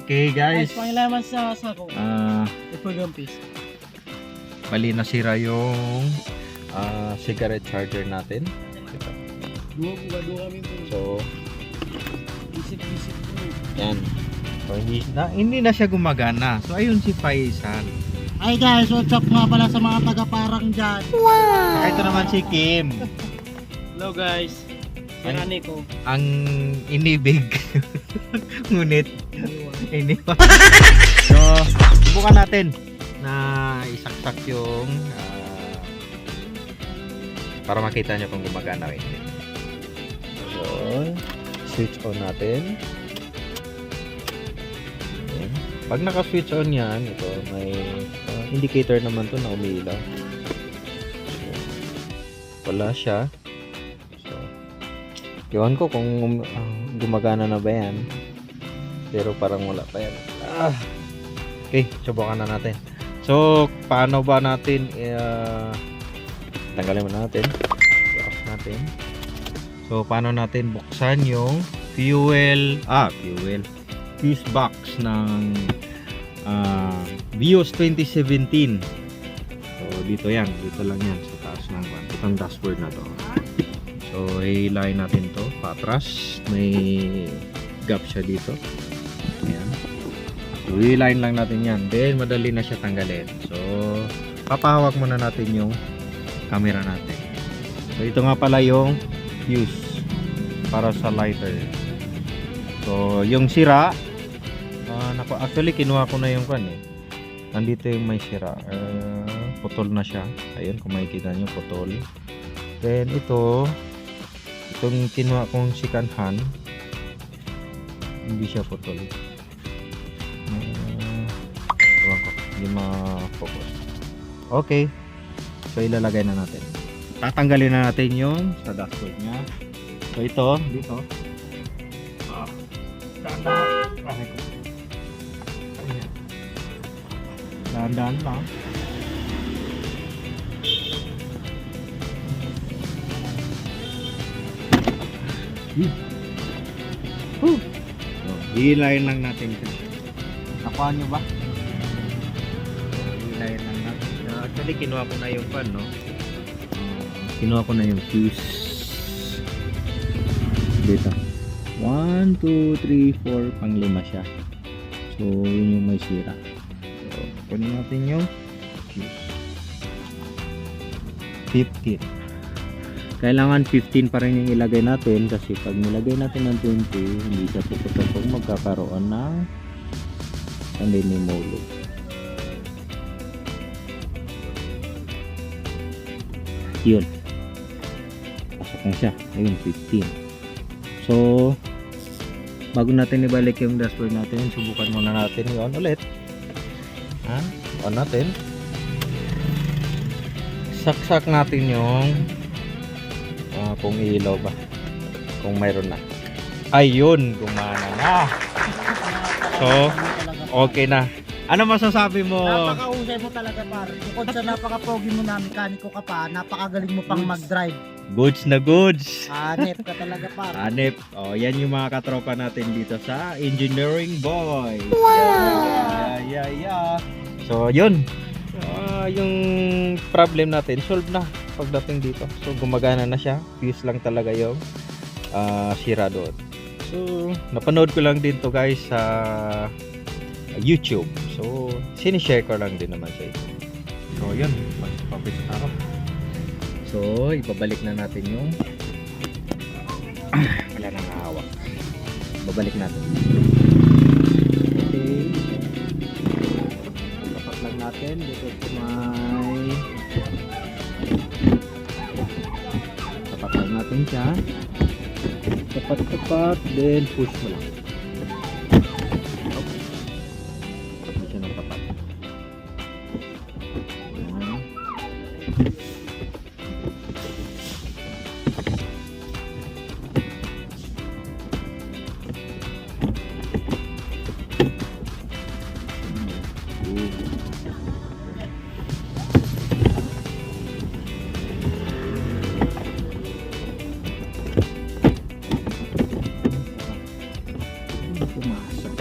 Okay guys. Pangilaman sa sako. For gumpis. Bali nasira yung cigarette charger natin. Ito. Dua kami po. So, Bisik-bisik po. yan. So, hindi na siya gumagana. So, ayun si Faisal. Hi guys, what's up nga pala sa mga taga-parang dyan. Saka ito naman si Kim. Hello guys. Sinani ko. Ang inibig. Ngunit, iniwan. So, subukan natin na isaksak yung para makita nyo kung gumagana rin. So, switch on natin. Ayan. Pag naka-switch on yan, ito may indicator naman to na umiilaw. So, wala siya. So, iwan ko kung gumagana na ba yan. Pero parang wala pa yan. Okay, subukan na natin. So, paano ba natin tanggalin mo natin. I-off natin. So, paano natin buksan yung fuse box ng Vios 2017. So, dito yan. Dito lang yan sa taas ng itong dashboard na to. So, hilahin natin to patras. May gap siya dito. Ayan. So, hilahin lang natin yan. Then, madali na siya tanggalin. So, papahawak muna natin yung camera natin. So, ito nga pala yung fuse para sa lighter. So, yung sira, actually, kinuha ko na yung kan eh. Nandito yung may sira. Putol na siya. Ayun, kung makikita nyo, putol. Then, itong kinuha kong second hand, hindi siya putol. Ewan ko, hindi ma-focus. Okay. So, ilalagay na natin. Tatanggalin na natin yung sa dashboard niya. So, ito, dito. Dahan-dahan lang. Hilayin lang natin ito. Nakuha nyo ba? Hilayin lang natin. Actually, kinuha ko na yung pan, no? Kinuha ko na yung fuse. Dito. 1, 2, 3, 4, pang 5 siya. So, yun yung may sira. So, kunin natin yung fuse. 15. Kailangan 15 pa rin yung ilagay natin kasi pag nilagay natin ng 20, hindi siya puputok kung magkakaroon ng paninimolo. Yun. Pasok na siya. Ayun, 15. So, bago natin ibalik yung dashboard natin, subukan muna natin i-on ulit. On natin. Saksak natin yung kung ilaw ba. Kung mayroon na. Ayun, gumana na. So, okay na. Ano masasabi mo? Napakahusay mo talaga par. Bukod sa napaka-pogi mo na mekaniko ka pa, napakagaling mo pang mag-drive. Goods na goods. Hanep ka talaga par. Hanep. Oh, yan yung mga katropa natin dito sa Engineering Boy. Wow! Yeah. So, yun. Yung problem natin, solve na pagdating dito. So, gumagana na siya. Fuse lang talaga yung sira doon. So, napanood ko lang din to guys sa YouTube. So, sinishare ko lang din naman sa ito. So, yun. Magpapis na ako. So, ipabalik na natin yung wala nang hawak. Babalik natin. Okay. Tapat lang natin. Dito sa may tapat lang natin siya. Tapat. Then, push mo lang. Hindi siya ng tapat. Ayan. Pumasok.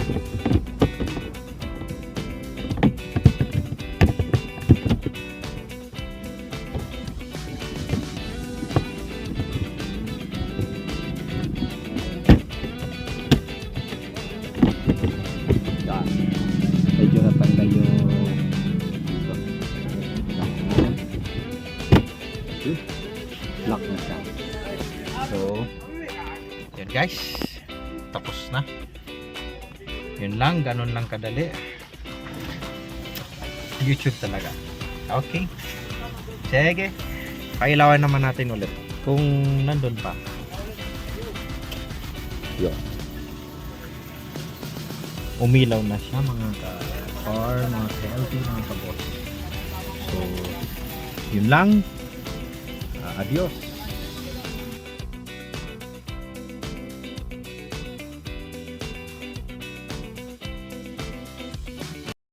guys. Tapos na. Yun lang, ganun lang kadali. YouTube talaga. Okay. Sige. Pailawan naman natin ulit. Kung nandun pa. Yun. Umilaw na siya mga ka-car, mga ka-LT, mga ka-boss. So, yun lang. Adios.